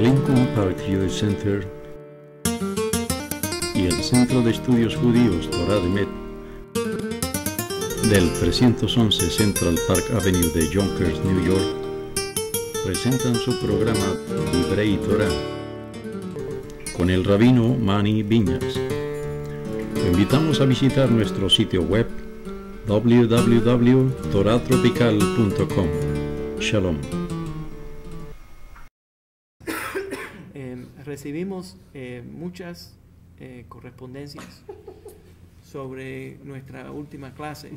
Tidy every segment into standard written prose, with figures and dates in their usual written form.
Lincoln Park Jewish Center y el Centro de Estudios Judíos Torah de Met del 311 Central Park Avenue de Yonkers, New York, presentan su programa Divrei Torah con el rabino Mani Viñas. Te invitamos a visitar nuestro sitio web www.toratropical.com. Shalom. Recibimos muchas correspondencias sobre nuestra última clase.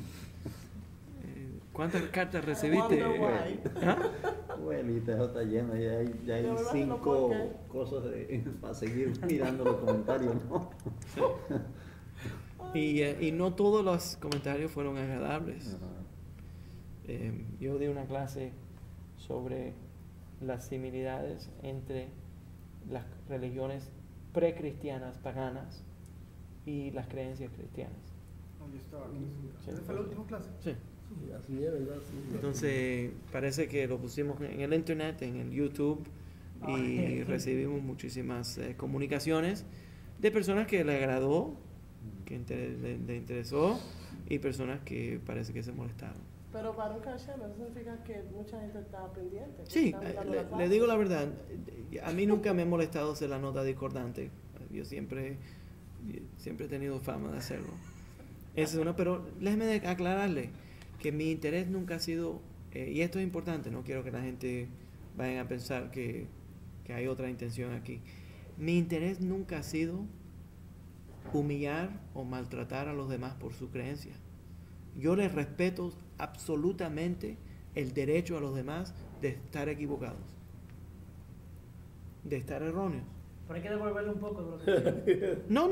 ¿Cuántas cartas recibiste? ¿Ah? Bueno, y está lleno, ya hay 5 cosas para seguir mirando los comentarios, ¿no? Y no todos los comentarios fueron agradables. Yo di una clase sobre las similitudes entre las religiones precristianas paganas y las creencias cristianas. Yo estaba aquí. Sí. ¿Esa fue la última clase? Sí. Sí, así es, ¿verdad? Sí. Entonces parece que lo pusimos en el internet, en el YouTube, y recibimos muchísimas comunicaciones de personas que le agradó, que le interesó, y personas que parece que se molestaron. Pero para un Hashem, eso significa que mucha gente está pendiente. Sí, le digo la verdad, a mí nunca me ha molestado hacer la nota discordante. Yo siempre he tenido fama de hacerlo. Esa es una, pero déjeme aclararle que mi interés nunca ha sido, y esto es importante, no quiero que la gente vaya a pensar que hay otra intención aquí. Mi interés nunca ha sido humillar o maltratar a los demás por su creencia. Yo les respeto absolutamente el derecho a los demás de estar equivocados, de estar erróneos. Pero hay que devolverle un poco de lo que No,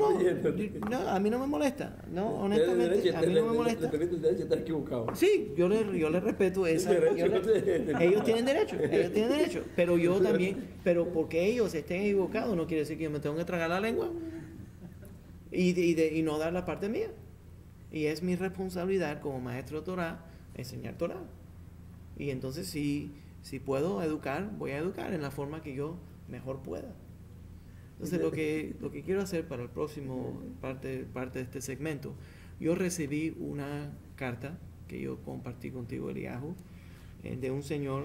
a mí no me molesta. No, honestamente, a mí no me molesta. Le permite el derecho de estar equivocado. Sí, yo le respeto esa. Ellos tienen derecho, pero yo también, pero porque ellos estén equivocados no quiere decir que yo me tengo que tragar la lengua y no dar la parte mía. Y es mi responsabilidad como maestro de Torah enseñar Torah. Y entonces si puedo educar, voy a educar en la forma que yo mejor pueda. Entonces lo que quiero hacer para el próximo parte de este segmento, yo recibí una carta que yo compartí contigo, Eliyahu, de un señor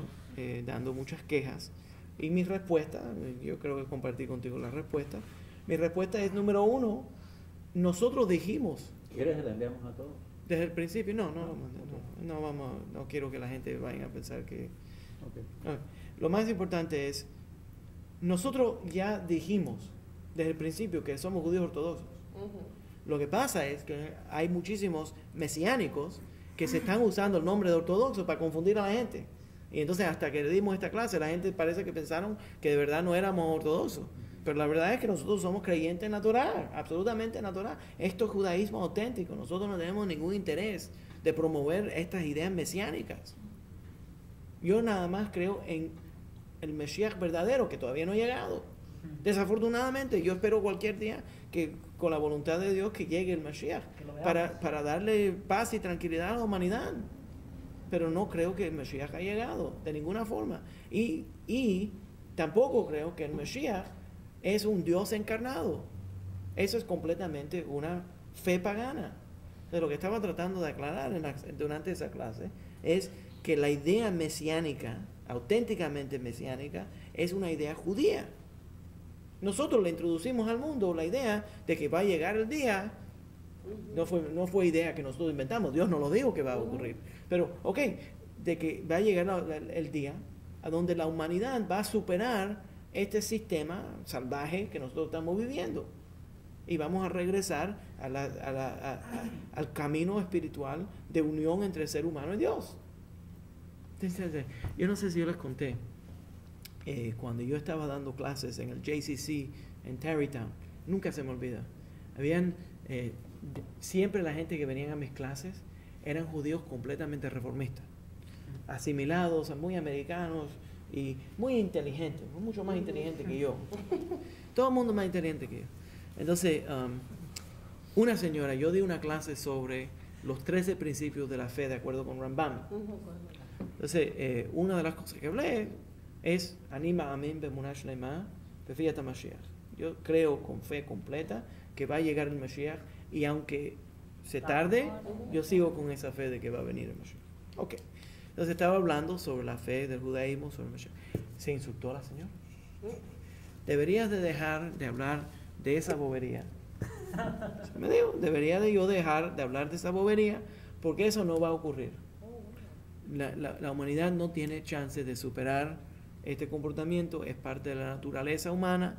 dando muchas quejas. Y mi respuesta, yo creo que compartí contigo la respuesta. Mi respuesta es, número 1, nosotros dijimos. ¿Quieres que le enviamos a todos? Desde el principio, no quiero que la gente vaya a pensar que... Okay. Lo más importante es, nosotros ya dijimos desde el principio que somos judíos ortodoxos. Lo que pasa es que hay muchísimos mesiánicos que se están usando el nombre de ortodoxo para confundir a la gente. Y entonces hasta que dimos esta clase, la gente parece que pensaron que de verdad no éramos ortodoxos. Pero la verdad es que nosotros somos creyentes en la Torah, absolutamente en la Torah. Esto es judaísmo auténtico. Nosotros no tenemos ningún interés de promover estas ideas mesiánicas. Yo nada más creo en el Mesías verdadero, que todavía no ha llegado. Desafortunadamente, yo espero cualquier día que con la voluntad de Dios que llegue el Mesías para darle paz y tranquilidad a la humanidad. Pero no creo que el Mesías haya llegado de ninguna forma. Y tampoco creo que el Mesías es un Dios encarnado. Eso es completamente una fe pagana. Entonces, lo que estaba tratando de aclarar durante esa clase es que la idea mesiánica, auténticamente mesiánica, es una idea judía. Nosotros le introducimos al mundo la idea de que va a llegar el día. No fue idea que nosotros inventamos. Dios nos lo dijo que va a ocurrir. Pero, de que va a llegar el día a donde la humanidad va a superar este sistema salvaje que nosotros estamos viviendo. Y vamos a regresar al camino espiritual de unión entre el ser humano y Dios. Entonces, yo no sé si yo les conté, cuando yo estaba dando clases en el JCC en Tarrytown, nunca se me olvida, siempre la gente que venían a mis clases eran judíos completamente reformistas, asimilados, muy americanos, y muy inteligente, mucho más inteligente que yo. Todo el mundo más inteligente que yo. Entonces, una señora, yo di una clase sobre los 13 principios de la fe de acuerdo con Rambam. Entonces, una de las cosas que hablé es Anima Amin Bemunah Shlema Befiat Mashiach. Yo creo con fe completa que va a llegar el Mashiach, y aunque se tarde, yo sigo con esa fe de que va a venir el Mashiach. Ok. Entonces estaba hablando sobre la fe del judaísmo, sobre el Mashiach. ¿Se insultó a la señora? Deberías de dejar de hablar de esa bobería. Me dijo, debería de yo dejar de hablar de esa bobería, porque eso no va a ocurrir. La humanidad no tiene chance de superar este comportamiento, es parte de la naturaleza humana,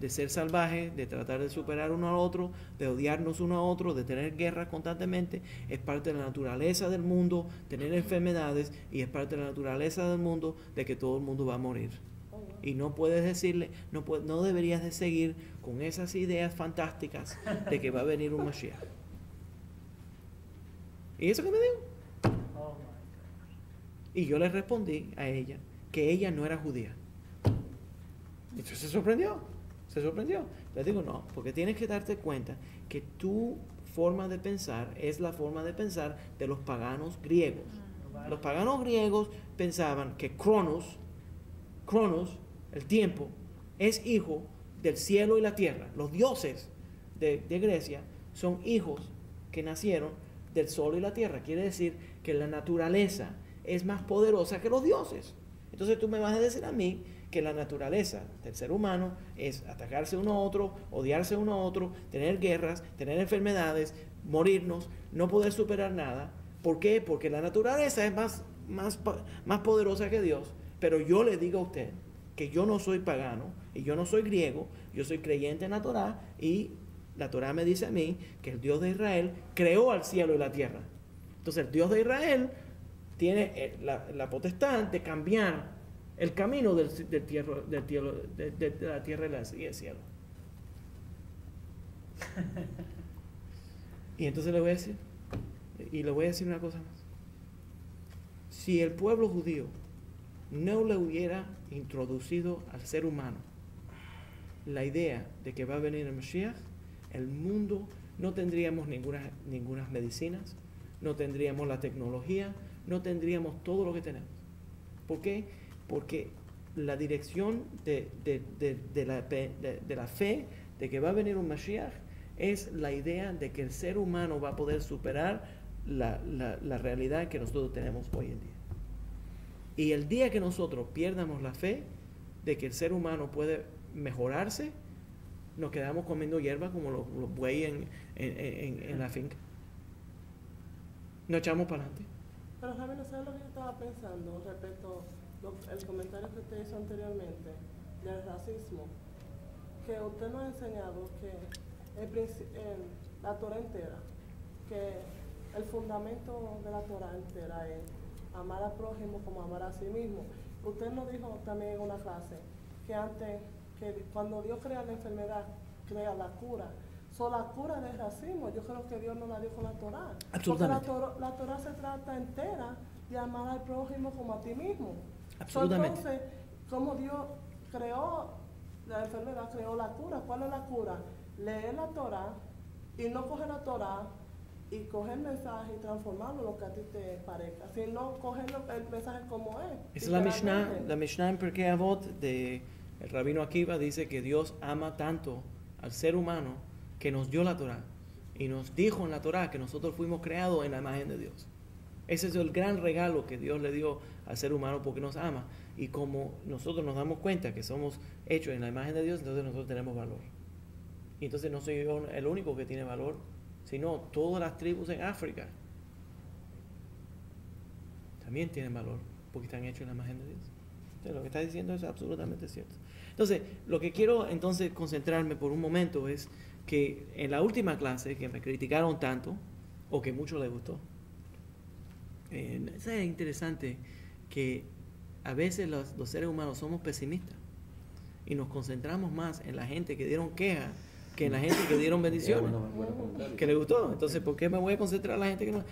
de ser salvaje, de tratar de superar uno al otro, de odiarnos uno a otro, de tener guerras constantemente. Es parte de la naturaleza del mundo tener enfermedades, y es parte de la naturaleza del mundo de que todo el mundo va a morir. Y no puedes decirle, no deberías de seguir con esas ideas fantásticas de que va a venir un Mashiach. ¿Y eso qué me dijo? Y yo le respondí a ella que ella no era judía. Entonces se sorprendió. Le digo, no, porque tienes que darte cuenta que tu forma de pensar es la forma de pensar de los paganos griegos. Los paganos griegos pensaban que Cronos, el tiempo, es hijo del cielo y la tierra. Los dioses de Grecia son hijos que nacieron del sol y la tierra. Quiere decir que la naturaleza es más poderosa que los dioses. Entonces tú me vas a decir a mí que la naturaleza del ser humano es atacarse uno a otro, odiarse uno a otro, tener guerras, tener enfermedades, morirnos, no poder superar nada. ¿Por qué? Porque la naturaleza es más poderosa que Dios. Pero yo le digo a usted que yo no soy pagano y yo no soy griego, yo soy creyente en la Torá, y la Torá me dice a mí que el Dios de Israel creó al cielo y la tierra. Entonces el Dios de Israel tiene la potestad de cambiar el camino de la tierra y el cielo. Y entonces le voy a decir una cosa más. Si el pueblo judío no le hubiera introducido al ser humano la idea de que va a venir el Mashiach, el mundo no tendríamos ninguna medicinas, no tendríamos la tecnología, no tendríamos todo lo que tenemos. ¿Por qué? Porque la dirección de la fe de que va a venir un Mashiach es la idea de que el ser humano va a poder superar la realidad que nosotros tenemos hoy en día. Y el día que nosotros pierdamos la fe de que el ser humano puede mejorarse, nos quedamos comiendo hierba como los bueyes en la finca. Nos echamos para adelante. Pero Javier, ¿sabes lo que yo estaba pensando respecto al comentario que usted hizo anteriormente del racismo? Que usted nos ha enseñado que la Torah entera, que el fundamento de la Torah entera es amar al prójimo como amar a sí mismo. Usted nos dijo también en una frase que cuando Dios crea la enfermedad, crea la cura. La cura del racismo, yo creo que Dios no la dio con la Torah. Absolutamente. Porque la Torah se trata entera de amar al prójimo como a ti mismo. Absolutamente. Entonces, como Dios creó la enfermedad, creó la cura. ¿Cuál es la cura? Leer la Torah y no coger la Torah y coger el mensaje y transformarlo en lo que a ti te parezca, sino coger el mensaje como es. Es la Mishnah en Pirkei Avot de el Rabino Akiva, dice que Dios ama tanto al ser humano que nos dio la Torah y nos dijo en la Torah que nosotros fuimos creados en la imagen de Dios. Ese es el gran regalo que Dios le dio al ser humano porque nos ama. Y como nosotros nos damos cuenta que somos hechos en la imagen de Dios, entonces nosotros tenemos valor. Y entonces no soy yo el único que tiene valor, sino todas las tribus en África también tienen valor porque están hechos en la imagen de Dios. Entonces, lo que está diciendo es absolutamente cierto. Entonces, lo que quiero entonces concentrarme por un momento es que en la última clase que me criticaron tanto, o que mucho les gustó, es interesante que a veces los seres humanos somos pesimistas y nos concentramos más en la gente que dieron quejas que en la gente que dieron bendiciones, que le gustó. Entonces, ¿por qué me voy a concentrar en la gente que no?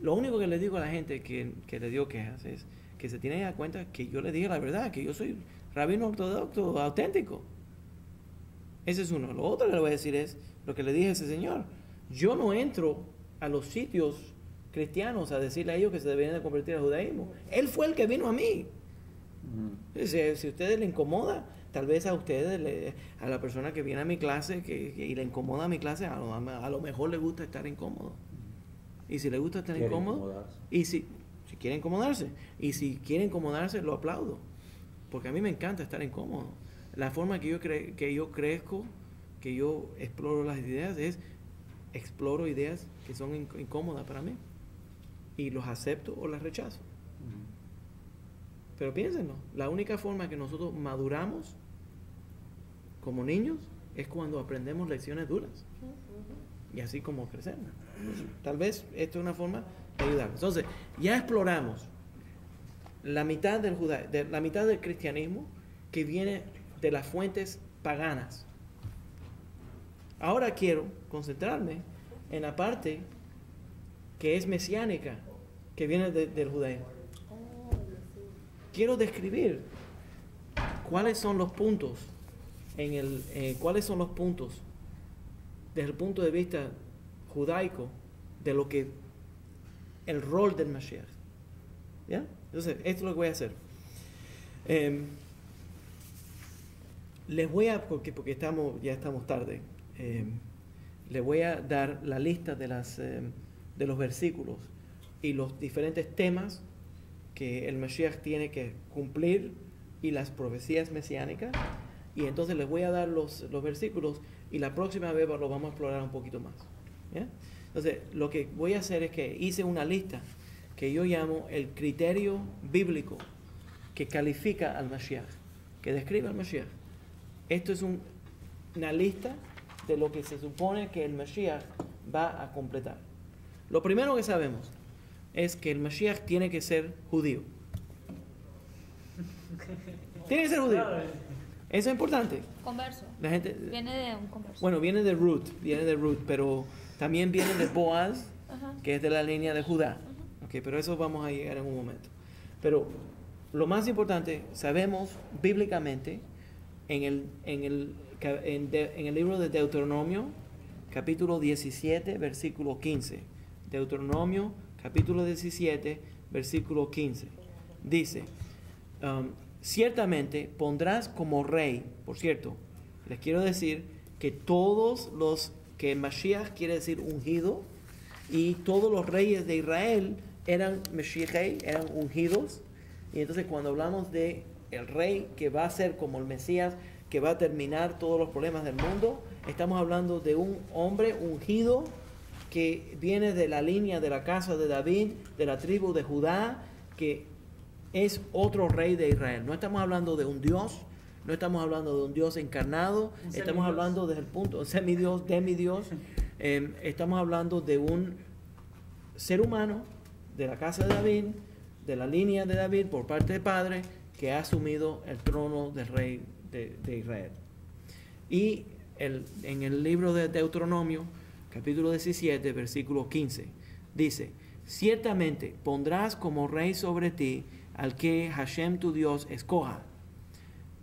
Lo único que le digo a la gente que le dio quejas es que se tiene que dar cuenta que yo le dije la verdad, que yo soy rabino ortodoxo auténtico. Ese es uno. Lo otro que le voy a decir es lo que le dije a ese señor. Yo no entro a los sitios cristianos a decirle a ellos que se deberían de convertir al judaísmo. Él fue el que vino a mí. Si a ustedes les incomoda Tal vez a ustedes, a la persona que viene a mi clase y le incomoda a mi clase, a lo mejor le gusta estar incómodo. Y si le gusta estar incómodo, y si quiere incomodarse, y si quiere incomodarse, lo aplaudo. Porque a mí me encanta estar incómodo. La forma que yo crezco, que yo exploro las ideas, es exploro ideas que son incómodas para mí. Y los acepto o las rechazo. Pero piénsenlo, la única forma que nosotros maduramos como niños es cuando aprendemos lecciones duras. Y así como crecemos. Tal vez esto es una forma de ayudar. Entonces, ya exploramos la mitad la mitad del cristianismo que viene de las fuentes paganas. Ahora quiero concentrarme en la parte que es mesiánica, que viene del judaísmo. Quiero describir cuáles son los puntos cuáles son los puntos desde el punto de vista judaico de lo que el rol del Mashiach. ¿Ya? Entonces, esto es lo que voy a hacer. Les voy a, porque ya estamos tarde, les voy a dar la lista de los versículos y los diferentes temas que el Mashiach tiene que cumplir y las profecías mesiánicas, y entonces les voy a dar los versículos y la próxima vez lo vamos a explorar un poquito más. ¿Ya? Entonces, lo que voy a hacer es que hice una lista que yo llamo el criterio bíblico que califica al Mashiach, que describe al Mashiach. Esto es una lista de lo que se supone que el Mashiach va a completar. Lo primero que sabemos es que el Mashiach tiene que ser judío. Tiene que ser judío. Eso es importante. Converso. La gente, viene de un converso. Bueno, viene de Ruth, pero también viene de Boaz, que es de la línea de Judá. Okay, pero eso vamos a llegar en un momento. Pero lo más importante, sabemos bíblicamente en el libro de Deuteronomio, capítulo 17, versículo 15. Deuteronomio, capítulo 17, versículo 15. Dice, ciertamente pondrás como rey, por cierto, les quiero decir que todos los que Mashiach quiere decir ungido, y todos los reyes de Israel eran Mashiach, eran ungidos. Y entonces cuando hablamos de el rey que va a ser como el Mesías, que va a terminar todos los problemas del mundo, estamos hablando de un hombre ungido que viene de la línea de la casa de David, de la tribu de Judá, que es otro rey de Israel. No estamos hablando de un Dios, no estamos hablando de un Dios encarnado, estamos hablando desde el punto, semidios, demidios, estamos hablando de un ser humano de la casa de David, de la línea de David por parte del Padre, que ha asumido el trono del rey de Israel. Y en el libro de Deuteronomio, capítulo 17, versículo 15, dice, ciertamente pondrás como rey sobre ti al que Hashem tu Dios escoja.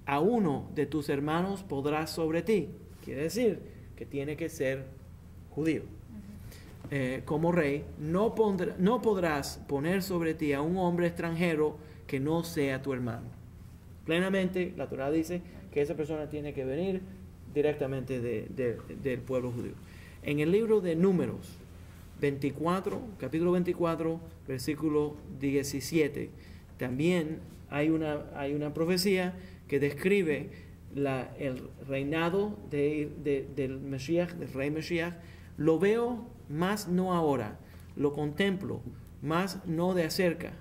A uno de tus hermanos podrás sobre ti. Quiere decir que tiene que ser judío. Como rey, no podrás poner sobre ti a un hombre extranjero que no sea tu hermano. Plenamente, la Torah dice que esa persona tiene que venir directamente del pueblo judío. En el libro de Números 24, capítulo 24, versículo 17, también hay una profecía que describe el reinado del Mashiach, del rey Mashiach. Lo veo, mas no ahora. Lo contemplo, mas no de cerca.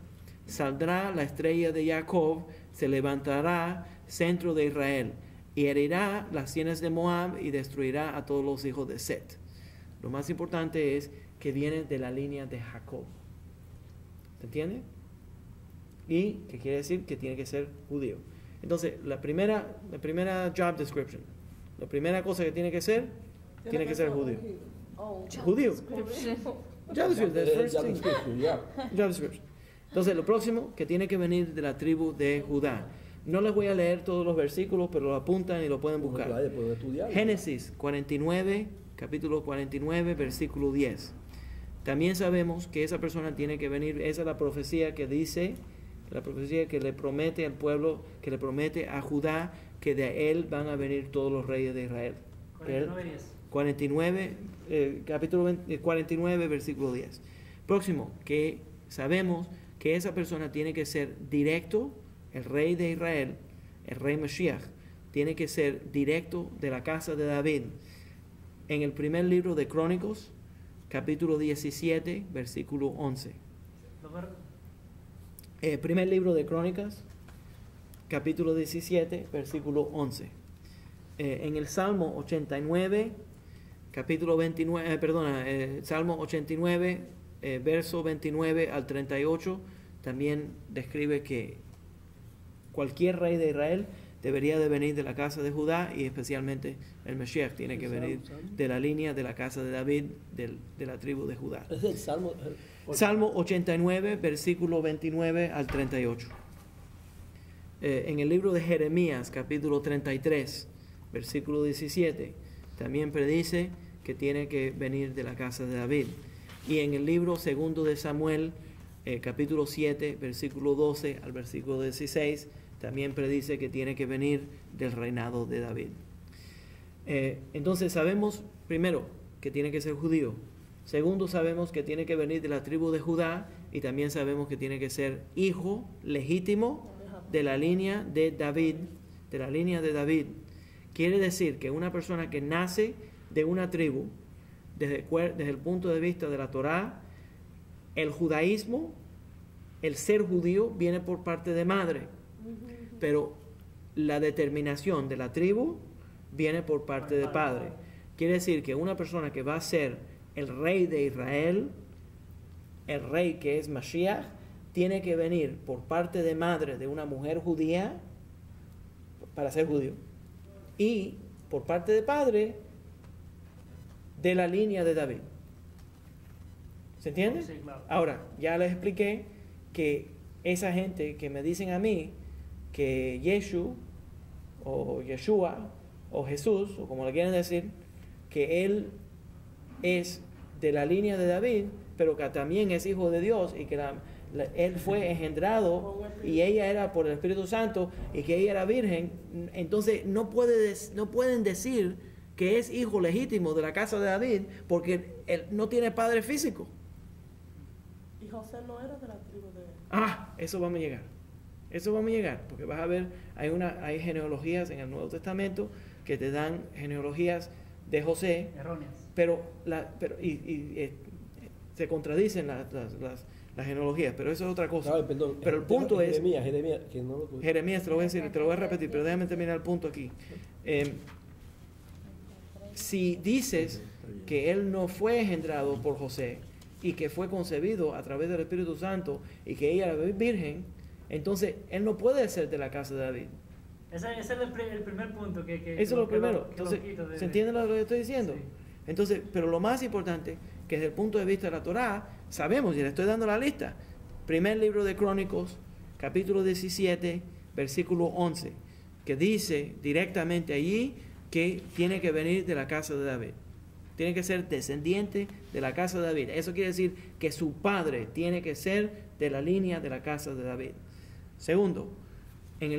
Saldrá la estrella de Jacob, se levantará centro de Israel, y herirá las sienes de Moab y destruirá a todos los hijos de Set. Lo más importante es que viene de la línea de Jacob. ¿Se entiende? Y que quiere decir que tiene que ser judío. Entonces, la primera job description, la primera cosa que tiene que ser judío. Judío. Job description. Entonces, lo próximo, que tiene que venir de la tribu de Judá. No les voy a leer todos los versículos, pero lo apuntan y lo pueden buscar. Génesis 49, capítulo 49, versículo 10. También sabemos que esa persona tiene que venir, esa es la profecía que dice La profecía que le promete al pueblo, que le promete a Judá, que de él van a venir todos los reyes de Israel. 49, capítulo 49, versículo 10. Próximo, que sabemos que esa persona tiene que ser directo, el rey de Israel, el rey Mashiach, tiene que ser directo de la casa de David. En el primer libro de Crónicos, capítulo 17, versículo 11. Primer libro de Crónicas, capítulo 17, versículo 11. En el Salmo 89, capítulo 29, Salmo 89, verso 29 al 38, también describe que cualquier rey de Israel debería de venir de la casa de Judá, y especialmente el Mashiach tiene que venir de la línea de la casa de David, de la tribu de Judá. Es el Salmo. Salmo 89, versículo 29 al 38. En el libro de Jeremías, capítulo 33, versículo 17, también predice que tiene que venir de la casa de David. Y en el libro segundo de Samuel, capítulo 7, versículo 12 al versículo 16, también predice que tiene que venir del reinado de David. Entonces sabemos, primero, que tiene que ser judío. Segundo, sabemos que tiene que venir de la tribu de Judá, y también sabemos que tiene que ser hijo legítimo de la línea de David, de la línea de David. Quiere decir que una persona que nace de una tribu, desde el punto de vista de la Torá, el judaísmo, el ser judío, viene por parte de madre, pero la determinación de la tribu viene por parte de padre. Quiere decir que una persona que va a ser el rey de Israel, el rey que es Mashiach, tiene que venir por parte de madre de una mujer judía para ser judío, y por parte de padre de la línea de David. ¿Se entiende? Sí, claro. Ahora, ya les expliqué que esa gente que me dicen a mí que Yeshu o Yeshua o Jesús, o como le quieren decir, que él es de la línea de David, pero que también es hijo de Dios, y que él fue engendrado y ella era por el Espíritu Santo, y que ella era virgen, entonces no pueden decir que es hijo legítimo de la casa de David, porque él no tiene padre físico. Y José no era de la tribu de... Eso vamos a llegar. Eso vamos a llegar, porque vas a ver, hay genealogías en el Nuevo Testamento que te dan genealogías de José, Erróneas. pero se contradicen las genealogías, pero eso es otra cosa. Perdón, pero el punto es... Jeremías, que no lo... Jeremías, te lo voy a decir, te lo voy a repetir, pero déjame terminar el punto aquí. Si dices que él no fue engendrado por José y que fue concebido a través del Espíritu Santo y que ella era virgen, entonces él no puede ser de la casa de David. Ese es el primer punto que eso es lo primero. Entonces, ¿se entiende lo que estoy diciendo? Sí. Entonces, pero lo más importante, que desde el punto de vista de la Torá, sabemos, y le estoy dando la lista, primer libro de Crónicos, capítulo 17, versículo 11, que dice directamente allí que tiene que venir de la casa de David. Tiene que ser descendiente de la casa de David. Eso quiere decir que su padre tiene que ser de la línea de la casa de David. Segundo, en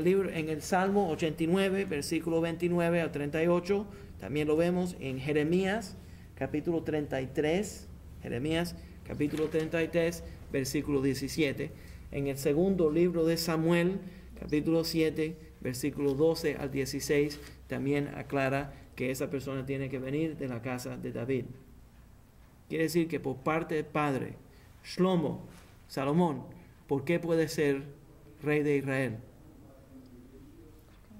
el Salmo 89, versículo 29 al 38, también lo vemos en Jeremías, capítulo 33, Jeremías, capítulo 33, versículo 17. En el segundo libro de Samuel, capítulo 7, versículo 12 al 16, también aclara que esa persona tiene que venir de la casa de David. Quiere decir que por parte del padre, Shlomo, Salomón, ¿por qué puede ser rey de Israel?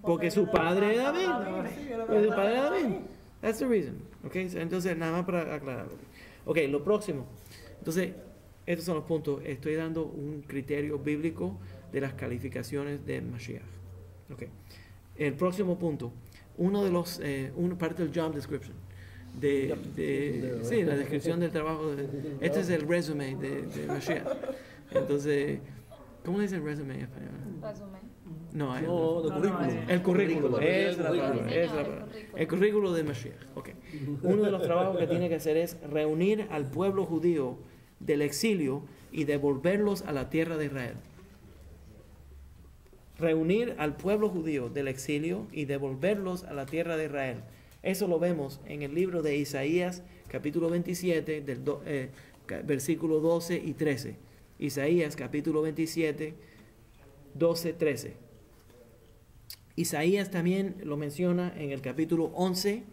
Porque su padre es David. Porque su padre es David. That's the reason. Okay? Entonces, nada más para aclararlo. Ok, lo próximo. Entonces, estos son los puntos. Estoy dando un criterio bíblico de las calificaciones de Mashiach. Okay. El próximo punto. Una parte del job description. Sí, la descripción del trabajo. Este es el resume de Mashiach. Entonces, ¿cómo le dicen resume en español? Resumen. No, el currículo. currículo. Es la palabra. El currículo de Mashiach. Okay. Uno de los trabajos que tiene que hacer es reunir al pueblo judío del exilio y devolverlos a la tierra de Israel. reunir al pueblo judío del exilio y devolverlos a la tierra de Israel. Eso lo vemos en el libro de Isaías, capítulo 27, versículo 12 y 13. Isaías, capítulo 27, 12, 13. Isaías también lo menciona en el capítulo 11,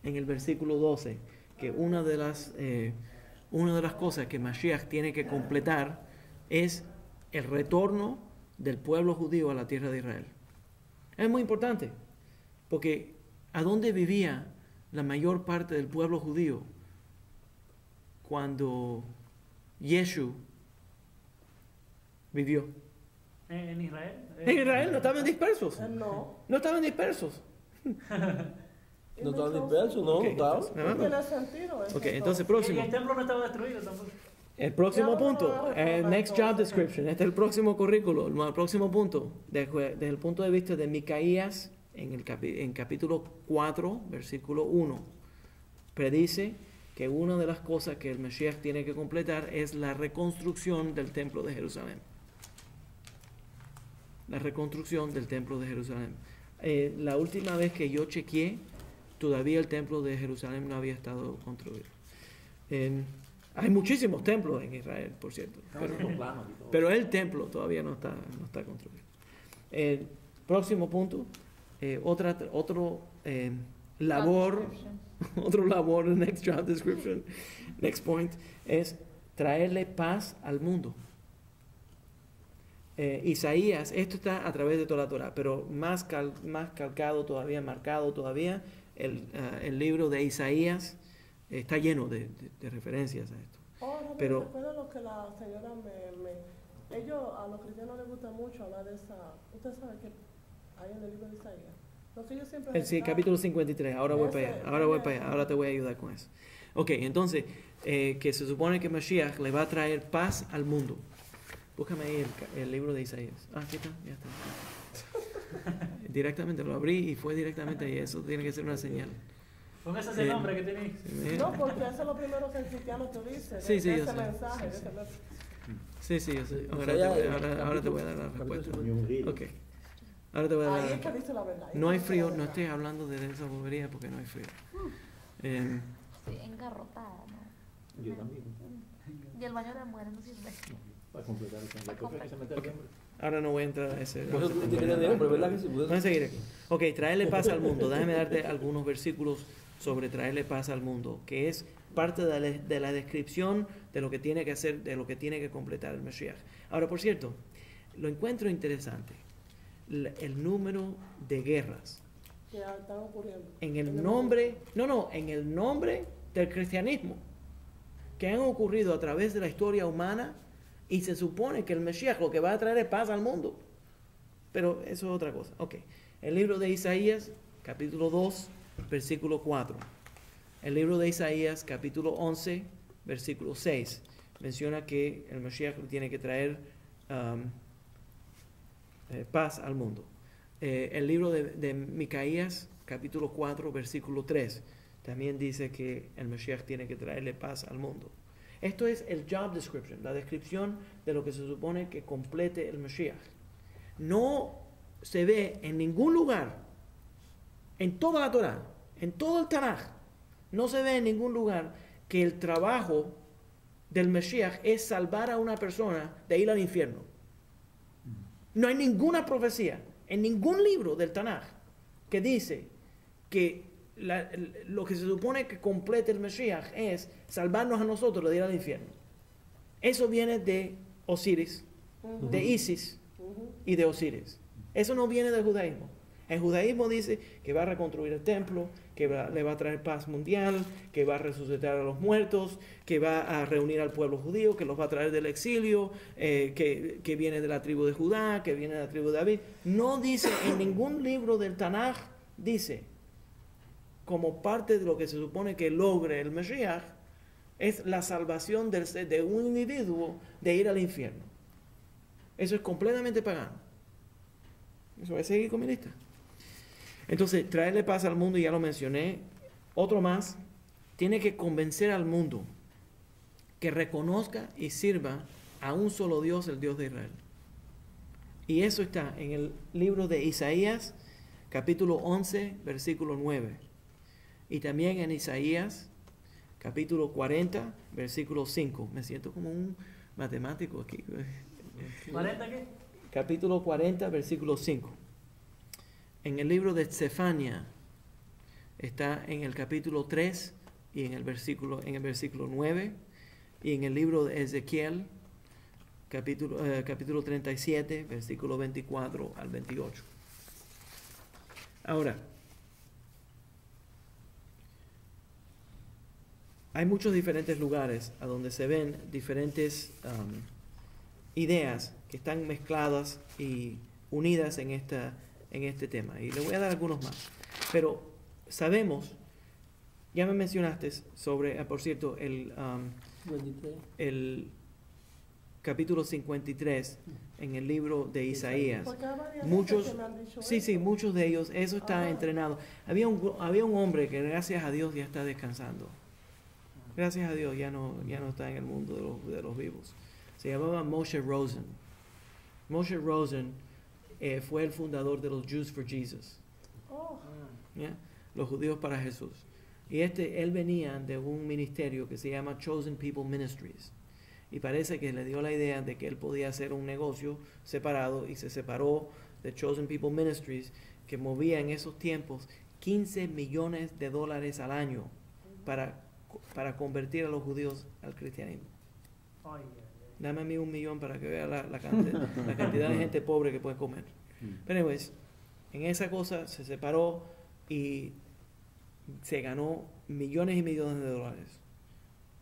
en el versículo 12, que una de las cosas que Mashiach tiene que completar es el retorno del pueblo judío a la tierra de Israel. Es muy importante, porque ¿a dónde vivía la mayor parte del pueblo judío cuando Yeshu vivió? ¿En Israel? En Israel no estaban dispersos. No. No estaban dispersos. No estaban dispersos, no, Ok, estaban. entonces, No tiene sentido eso. Ok, entonces Y próximo. el templo no estaba destruido tampoco. El próximo Ya no punto, lo voy a recordar next todo. job description, este es el próximo currículo, el próximo punto, desde el punto de vista de Micaías, en capítulo 4, versículo 1, predice que una de las cosas que el Mesías tiene que completar es la reconstrucción del templo de Jerusalén. La reconstrucción del templo de Jerusalén. La última vez que yo chequeé, todavía el templo de Jerusalén no había estado construido. Hay muchísimos templos en Israel, por cierto, pero el templo todavía no está construido. Próximo punto, otro labor, next job description, next point, es traerle paz al mundo. Isaías, esto está a través de toda la Torah, pero más calcado todavía, marcado todavía, el libro de Isaías está lleno de referencias a esto. Pero recuerdo lo que la señora ellos, a los cristianos les gusta mucho hablar de esa. Usted sabe que hay en el libro de Isaías. Lo que ellos siempre sí, capítulo 53, ahora voy para allá, ahora te voy a ayudar con eso. Ok, entonces, que se supone que Mashiach le va a traer paz al mundo. Búscame ahí el libro de Isaías. Aquí está, ya está. Directamente lo abrí y fue directamente ahí. Eso tiene que ser una señal. Póngase ese nombre que tenéis. No, porque eso es lo primero que el cristiano te dice. Sí, sí, yo ese sé. mensaje. Sí, yo sé. ya, Ahora te voy a dar la respuesta. Ok. Ahora te voy a dar Ahí la es que dice la verdad. No hay frío, no estés hablando de esa bobería porque no hay frío. Sí, engarrotada, ¿no? Yo también. Y el baño de mujeres no sirve. Para completar el que se mete el hombre. Ahora no voy a entrar a ese. Por eso tú tienes de hombre, ¿verdad que sí? Vamos a seguir aquí. Ok, traerle paz al mundo. Déjame darte algunos versículos sobre traerle paz al mundo, que es parte de la descripción de lo que tiene que hacer, de lo que tiene que completar el Mesías. Ahora, por cierto, lo encuentro interesante, el número de guerras Que están ocurriendo. en el nombre del cristianismo, que han ocurrido a través de la historia humana, y se supone que el Mesías lo que va a traer es paz al mundo. Pero eso es otra cosa. Ok. El libro de Isaías, capítulo 2, versículo 4. El libro de Isaías, capítulo 11, versículo 6. Menciona que el Mesías tiene que traer paz al mundo. El libro de Micaías, capítulo 4, versículo 3. También dice que el Mesías tiene que traerle paz al mundo. Esto es el job description, la descripción de lo que se supone que complete el Mesías. No se ve en ningún lugar, en toda la Torah, en todo el Tanaj, no se ve en ningún lugar que el trabajo del Mesías es salvar a una persona de ir al infierno. No hay ninguna profecía en ningún libro del Tanaj que dice que lo que se supone que complete el Mesías es salvarnos a nosotros de ir al infierno. Eso viene de Osiris, de Isis y de Osiris. Eso no viene del judaísmo. El judaísmo dice que va a reconstruir el templo, que le va a traer paz mundial, que va a resucitar a los muertos, que va a reunir al pueblo judío, que los va a traer del exilio, que viene de la tribu de Judá, que viene de la tribu de David. No dice en ningún libro del Tanaj, dice, como parte de lo que se supone que logre el Mesías, es la salvación de un individuo de ir al infierno. Eso es completamente pagano. Eso voy a seguir con mi lista. Entonces, traerle paz al mundo, ya lo mencioné. Otro más, tiene que convencer al mundo que reconozca y sirva a un solo Dios, el Dios de Israel. Y eso está en el libro de Isaías, capítulo 11, versículo 9. Y también en Isaías, capítulo 40, versículo 5. Me siento como un matemático aquí. ¿40 qué? Capítulo 40, versículo 5. En el libro de Zefania está en el capítulo 3 y en el versículo 9. Y en el libro de Ezequiel, capítulo 37, versículo 24 al 28. Ahora, hay muchos diferentes lugares a donde se ven diferentes ideas que están mezcladas y unidas en este tema. Y le voy a dar algunos más. Pero sabemos, ya me mencionaste sobre, por cierto, el capítulo 53 en el libro de Isaías. Muchos, muchos de ellos, eso está entrenado. Había un hombre que gracias a Dios ya está descansando. Gracias a Dios ya no está en el mundo de los vivos. Se llamaba Moshe Rosen. Moshe Rosen fue el fundador de los Jews for Jesus. ¿Ya? Los judíos para Jesús. Y él venía de un ministerio que se llama Chosen People Ministries. Y parece que le dio la idea de que él podía hacer un negocio separado y se separó de Chosen People Ministries, que movía en esos tiempos $15 millones al año para convertir a los judíos al cristianismo. Dame a mí $1 millón para que vea la cantidad de gente pobre que puede comer. Pero anyways, en esa cosa se separó y se ganó millones y millones de dólares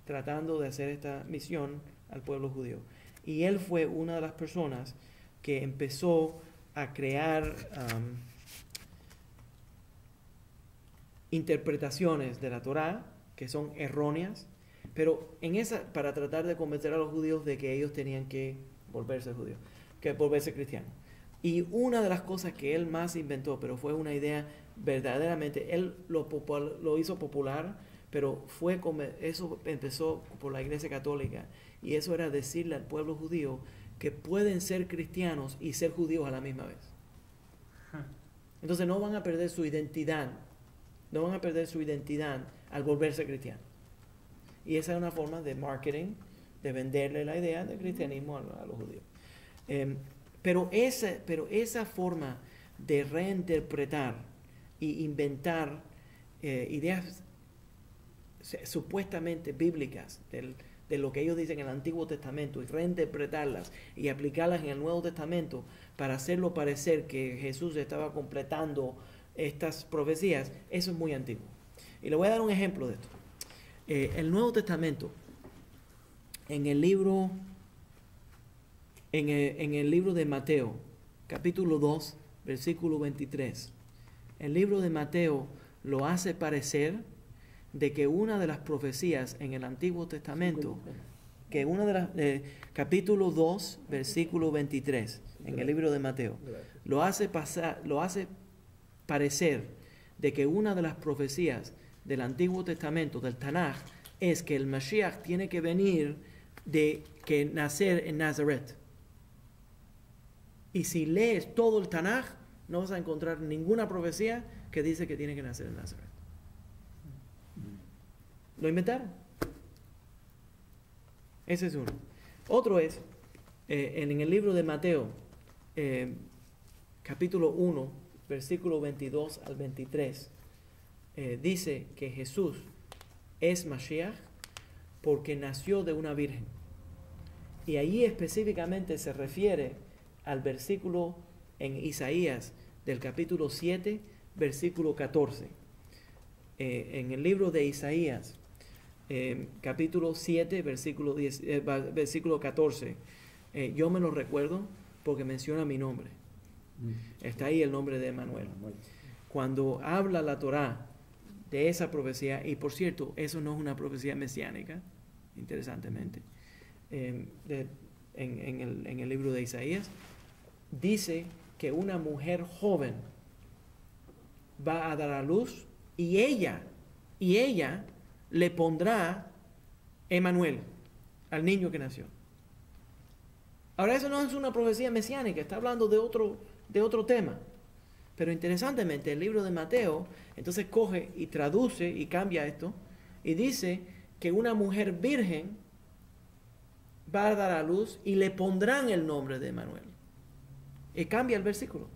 tratando de hacer esta misión al pueblo judío. Y él fue una de las personas que empezó a crear interpretaciones de la Torá que son erróneas, pero para tratar de convencer a los judíos de que ellos tenían que volverse judíos, que volverse cristianos. Y una de las cosas que él más inventó, pero fue una idea verdaderamente, él lo hizo popular, pero eso empezó por la Iglesia Católica, y eso era decirle al pueblo judío que pueden ser cristianos y ser judíos a la misma vez. Entonces no van a perder su identidad, al volverse cristianos. Y esa es una forma de marketing, de venderle la idea del cristianismo a los judíos. Pero esa forma de reinterpretar y inventar ideas supuestamente bíblicas de lo que ellos dicen en el Antiguo Testamento y reinterpretarlas y aplicarlas en el Nuevo Testamento para hacerlo parecer que Jesús estaba completando estas profecías, eso es muy antiguo. Y le voy a dar un ejemplo de esto. El Nuevo Testamento, en el libro de Mateo, capítulo 2, versículo 23, el libro de Mateo lo hace parecer de que una de las profecías en el Antiguo Testamento, que una de las, capítulo 2, versículo 23, en el libro de Mateo, lo hace parecer de que una de las profecías del Antiguo Testamento, del Tanaj, es que el Mashiach tiene que venir nacer en Nazaret. Y si lees todo el Tanaj, no vas a encontrar ninguna profecía que dice que tiene que nacer en Nazaret. ¿Lo inventaron? Ese es uno. Otro es, en el libro de Mateo, capítulo 1, versículo 22 al 23, dice que Jesús es Mashiach porque nació de una virgen. Y ahí específicamente se refiere al versículo en Isaías del capítulo 7, versículo 14. En el libro de Isaías, capítulo 7, versículo 14, yo me lo recuerdo porque menciona mi nombre. Está ahí el nombre de Emmanuel. Cuando habla la Torá de esa profecía, y por cierto, eso no es una profecía mesiánica, interesantemente, en el libro de Isaías, dice que una mujer joven va a dar a luz y ella le pondrá Emmanuel al niño que nació. Ahora, eso no es una profecía mesiánica, está hablando de otro tema. Pero interesantemente, el libro de Mateo, entonces coge y traduce y cambia esto, y dice que una mujer virgen va a dar a luz y le pondrán el nombre de Emanuel. Y cambia el versículo.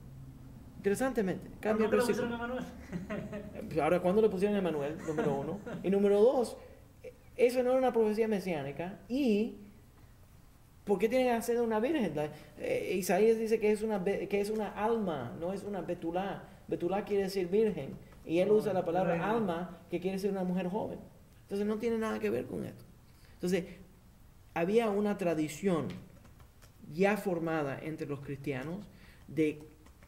Interesantemente, cambia el versículo. Ahora, ¿cuándo le pusieron Emanuel? Número 1. Y número 2, eso no era una profecía mesiánica. Y, ¿por qué tiene que ser una virgen? Isaías dice que es una alma, no es una betulá. Betulá quiere decir virgen. Y él usa la palabra alma, que quiere decir una mujer joven. Entonces no tiene nada que ver con esto. Entonces, había una tradición ya formada entre los cristianos de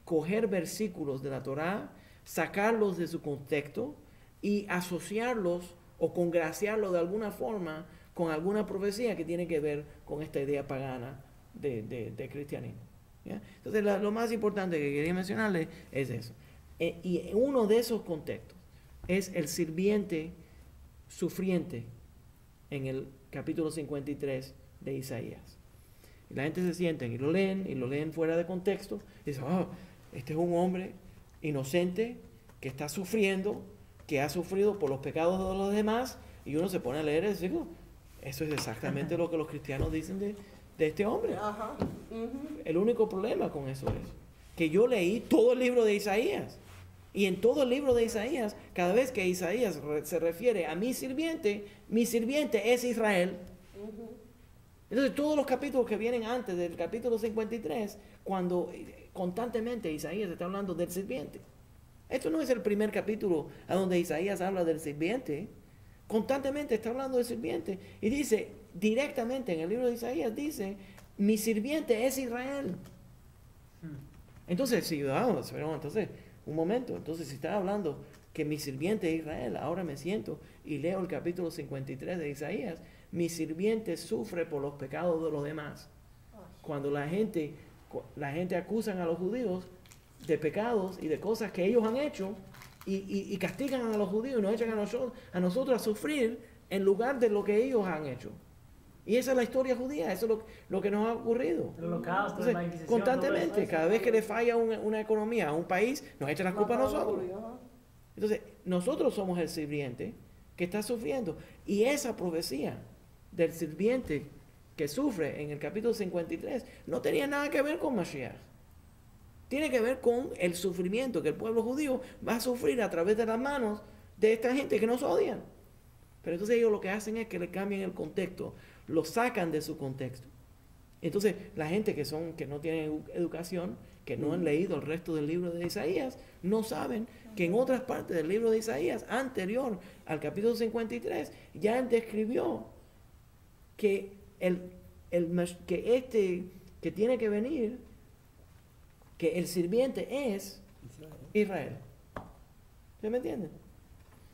coger versículos de la Torá, sacarlos de su contexto y asociarlos o congraciarlos de alguna forma con alguna profecía que tiene que ver con esta idea pagana de cristianismo. ¿Ya? Entonces, lo más importante que quería mencionarles es eso. Y uno de esos contextos es el sirviente sufriente en el capítulo 53 de Isaías. Y la gente se siente y lo leen fuera de contexto, y dicen, oh, este es un hombre inocente que está sufriendo, que ha sufrido por los pecados de los demás, y uno se pone a leer y dice, oh, eso es exactamente lo que los cristianos dicen de este hombre. Ajá. El único problema con eso es que yo leí todo el libro de Isaías, y en todo el libro de Isaías, cada vez que Isaías se refiere a mi sirviente es Israel. Entonces, todos los capítulos que vienen antes del capítulo 53, cuando constantemente Isaías está hablando del sirviente. Esto no es el primer capítulo a donde Isaías habla del sirviente. Constantemente está hablando del sirviente. Y dice, directamente en el libro de Isaías, dice, mi sirviente es Israel. Entonces, sí, vamos, pero entonces, un momento. Entonces, si está hablando que mi sirviente es Israel, ahora me siento y leo el capítulo 53 de Isaías. Mi sirviente sufre por los pecados de los demás. Cuando la gente acusan a los judíos de pecados y de cosas que ellos han hecho y castigan a los judíos y nos echan a nosotros a sufrir en lugar de lo que ellos han hecho. Y esa es la historia judía, eso es lo que nos ha ocurrido. Entonces, constantemente, cada vez que le falla una economía a un país, nos echan la culpa a nosotros. Entonces, nosotros somos el sirviente que está sufriendo. Y esa profecía del sirviente que sufre en el capítulo 53 no tenía nada que ver con Mashiach. Tiene que ver con el sufrimiento que el pueblo judío va a sufrir a través de las manos de esta gente que nos odian. Pero entonces ellos lo que hacen es que le cambian el contexto, lo sacan de su contexto. Entonces la gente que no tienen educación, que no han leído el resto del libro de Isaías, no saben que en otras partes del libro de Isaías, anterior al capítulo 53, ya él describió que que tiene que venir, que el sirviente es Israel. ¿Se me entienden?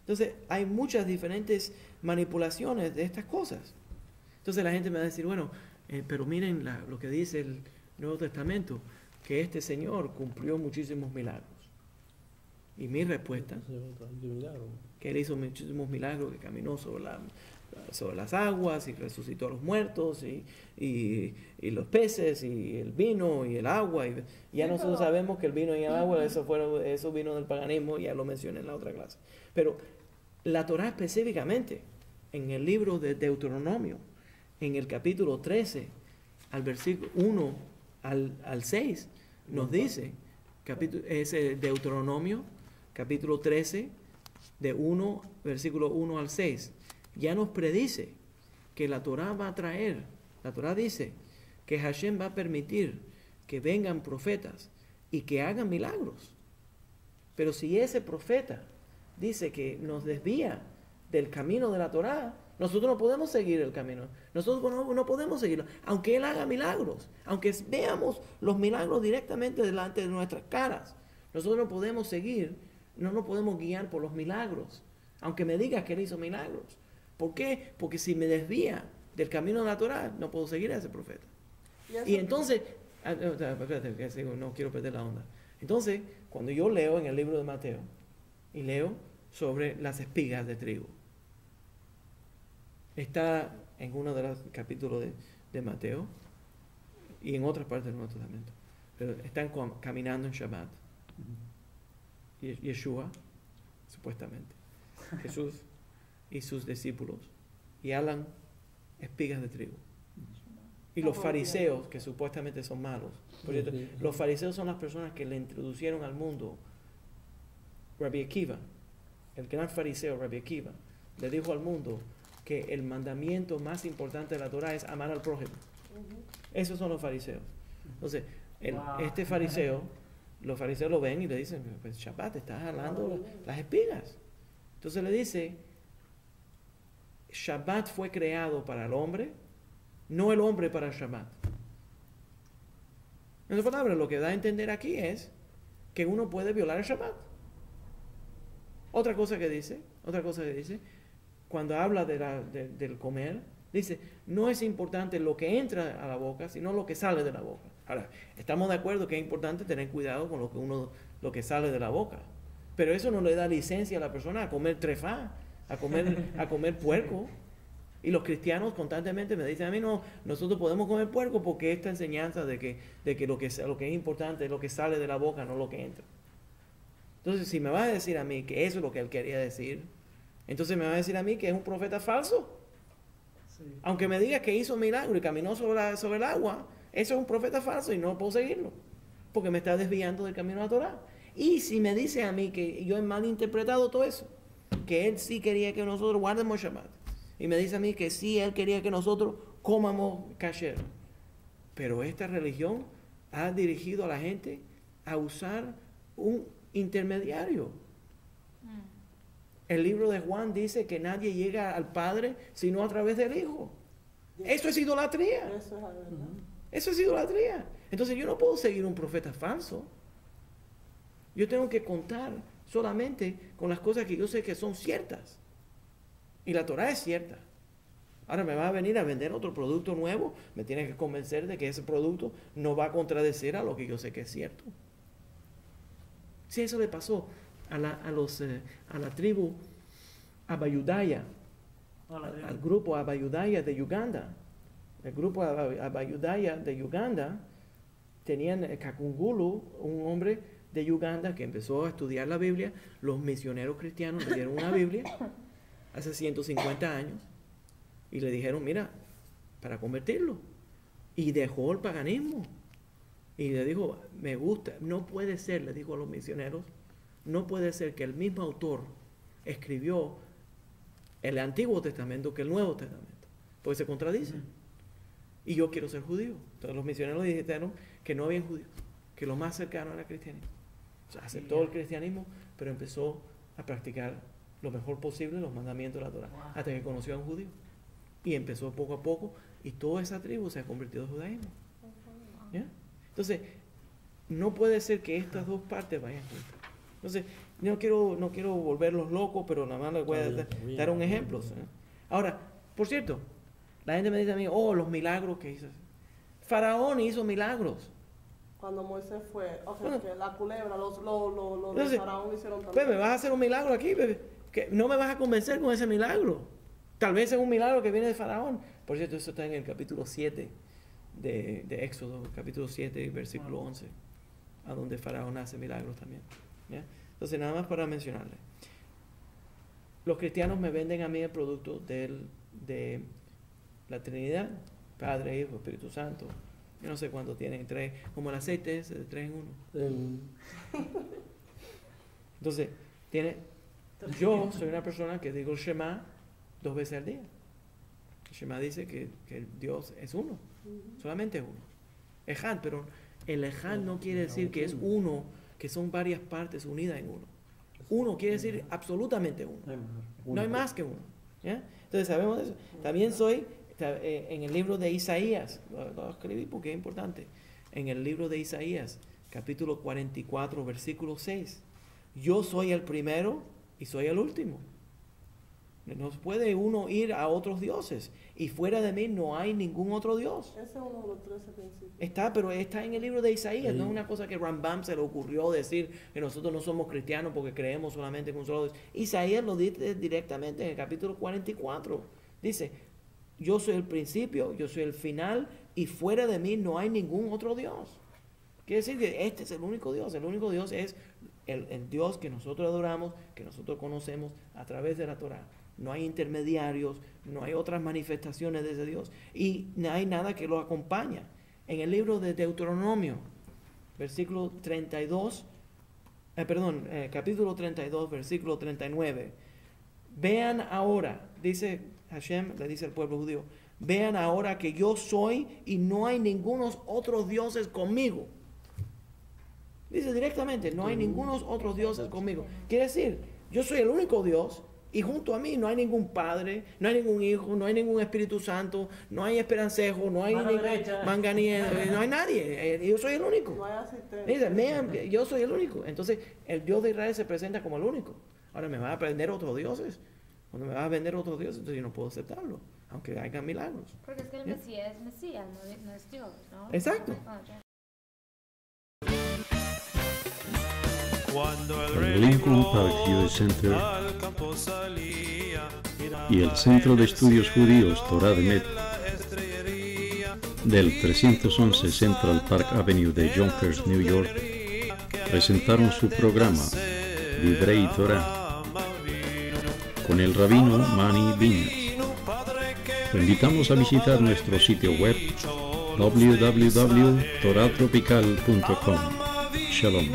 Entonces, hay muchas diferentes manipulaciones de estas cosas. Entonces, la gente me va a decir, bueno, pero miren lo que dice el Nuevo Testamento, que este Señor cumplió muchísimos milagros. Y mi respuesta, que Él hizo muchísimos milagros, que caminó sobre las aguas y resucitó a los muertos y los peces y el vino y el agua. Y ya nosotros sabemos que el vino y el agua, eso vino del paganismo, ya lo mencioné en la otra clase. Pero la Torá específicamente, en el libro de Deuteronomio, en el capítulo 13, al versículo 1 al 6, nos dice, ese Deuteronomio, capítulo 13, versículo 1 al 6, ya nos predice que la Torá va a traer, la Torá dice que Hashem va a permitir que vengan profetas y que hagan milagros. Pero si ese profeta dice que nos desvía del camino de la Torá, nosotros no podemos seguir el camino. Nosotros no podemos seguirlo. Aunque Él haga milagros, aunque veamos los milagros directamente delante de nuestras caras, nosotros no podemos seguir, no nos podemos guiar por los milagros. Aunque me digas que Él hizo milagros. ¿Por qué? Porque si me desvía del camino de la Torá, no puedo seguir a ese profeta. Y entonces, espérate, no quiero perder la onda. Entonces, cuando yo leo en el libro de Mateo, y leo sobre las espigas de trigo, está en uno de los capítulos de Mateo, y en otras partes del Nuevo Testamento. Pero están caminando en Shabbat. Yeshua, supuestamente, Jesús y sus discípulos, y hablan espigas de trigo. Y los fariseos, que supuestamente son malos. Por cierto, los fariseos son las personas que le introducieron al mundo. Rabbi Akiva, el gran fariseo Rabbi Akiva, le dijo al mundo que el mandamiento más importante de la Torah es amar al prójimo. Esos son los fariseos. Entonces, este fariseo, los fariseos lo ven y le dicen, pues Shabbat, estás jalando las espigas. Entonces le dice, Shabbat fue creado para el hombre, no el hombre para el Shabbat. En otras palabras, lo que da a entender aquí es que uno puede violar el Shabbat. Otra cosa que dice, cuando habla del comer, dice, no es importante lo que entra a la boca, sino lo que sale de la boca. Ahora, estamos de acuerdo que es importante tener cuidado con lo que sale de la boca. Pero eso no le da licencia a la persona a comer trefá, a comer puerco. Y los cristianos constantemente me dicen a mí, no, nosotros podemos comer puerco porque esta enseñanza de que lo que es importante es lo que sale de la boca, no lo que entra. Entonces, si me vas a decir a mí que eso es lo que él quería decir, entonces me vas a decir a mí que es un profeta falso. Sí. Aunque me digas que hizo milagro y caminó sobre el agua, eso es un profeta falso y no puedo seguirlo, porque me está desviando del camino de la Torah. Y si me dice a mí que yo he malinterpretado todo eso, que él sí quería que nosotros guardemos Shabbat, y me dice a mí que sí, él quería que nosotros comamos kasher, pero esta religión ha dirigido a la gente a usar un intermediario. El libro de Juan dice que nadie llega al Padre sino a través del Hijo. Eso es idolatría. Eso es idolatría. Entonces yo no puedo seguir un profeta falso. Yo tengo que contar solamente con las cosas que yo sé que son ciertas. Y la Torah es cierta. Ahora me va a venir a vender otro producto nuevo, me tienes que convencer de que ese producto no va a contradecir a lo que yo sé que es cierto. Si eso le pasó a la tribu Abayudaya, al grupo Abayudaya de Uganda. El grupo Abayudaya de Uganda tenían Kakungulu, un hombre de Uganda que empezó a estudiar la Biblia. Los misioneros cristianos le dieron una Biblia hace 150 años y le dijeron, mira, para convertirlo. Y dejó el paganismo. Y le dijo, me gusta, no puede ser, le dijo a los misioneros, no puede ser que el mismo autor escribió el Antiguo Testamento que el Nuevo Testamento, porque se contradicen. Y yo quiero ser judío. Entonces los misioneros dijeron que no había judíos, que lo más cercano era el cristianismo. O sea, aceptó el cristianismo, pero empezó a practicar lo mejor posible los mandamientos de la Torah, hasta que conoció a un judío. Y empezó poco a poco, y toda esa tribu se ha convertido en judaísmo. ¿Ya? Entonces, no puede ser que estas dos partes vayan juntas. Entonces, no quiero volverlos locos, pero nada más les voy a dar un ejemplo. ¿Sí? Ahora, por cierto, la gente me dice a mí, los milagros que hizo. Faraón hizo milagros. Cuando Moisés fue, que la culebra, los de Faraón hicieron también. Bebé, vas a hacer un milagro aquí, bebé. Que no me vas a convencer con ese milagro. Tal vez es un milagro que viene de Faraón. Por cierto, eso está en el capítulo 7 de Éxodo, capítulo 7, versículo 11, a donde Faraón hace milagros también. ¿Ya? Entonces, nada más para mencionarle. Los cristianos me venden a mí el producto de la Trinidad, Padre, Hijo, Espíritu Santo. Yo no sé cuánto tienen, tres, como el aceite ese de 3 en 1. Entonces, yo soy una persona que digo el Shema 2 veces al día. El Shema dice que Dios es uno, solamente es uno. Ejad, pero el Ejad no quiere decir que es uno, que son varias partes unidas en uno. Uno quiere decir absolutamente uno. No hay más que uno. ¿Ya? Entonces sabemos eso. También soy, en el libro de Isaías, lo escribí porque es importante, en el libro de Isaías, capítulo 44, versículo 6. Yo soy el primero y soy el último. No puede uno ir a otros dioses, y fuera de mí no hay ningún otro Dios. Ese es uno de los 13 principios. Pero está en el libro de Isaías. Sí. No es una cosa que Rambam se le ocurrió decir que nosotros no somos cristianos porque creemos solamente en un solo Dios. Isaías lo dice directamente en el capítulo 44. Dice, yo soy el principio, yo soy el final, y fuera de mí no hay ningún otro Dios. Quiere decir que este es el único Dios. El único Dios es el Dios que nosotros adoramos, que nosotros conocemos a través de la Torá. No hay intermediarios, no hay otras manifestaciones de ese Dios. Y no hay nada que lo acompaña. En el libro de Deuteronomio, capítulo 32, versículo 39. Vean ahora, dice Hashem, le dice al pueblo judío, vean ahora que yo soy y no hay ningunos otros dioses conmigo. Dice directamente, no hay ningunos otros dioses conmigo. Quiere decir, yo soy el único Dios y junto a mí no hay ningún Padre, no hay ningún Hijo, no hay ningún Espíritu Santo, no hay Esperancejo, no hay Manganiel, no hay nadie. Yo soy el único. No hay asistente. Dice, vean, yo soy el único. Entonces, el Dios de Israel se presenta como el único. Ahora me va a vender otros dioses. Cuando me vas a vender otros dioses, entonces yo no puedo aceptarlo, aunque hagan milagros. Porque es que el Mesías es Mesías, no es Dios, ¿no? Exacto. Cuando el Lincoln Park Youth Center y el Centro de Estudios Judíos Torah de Met del 311 Central Park Avenue de Yonkers, New York, presentaron su programa Divrei Torah con el rabino Mani Viñas. Te invitamos a visitar nuestro sitio web www.toratropical.com. Shalom.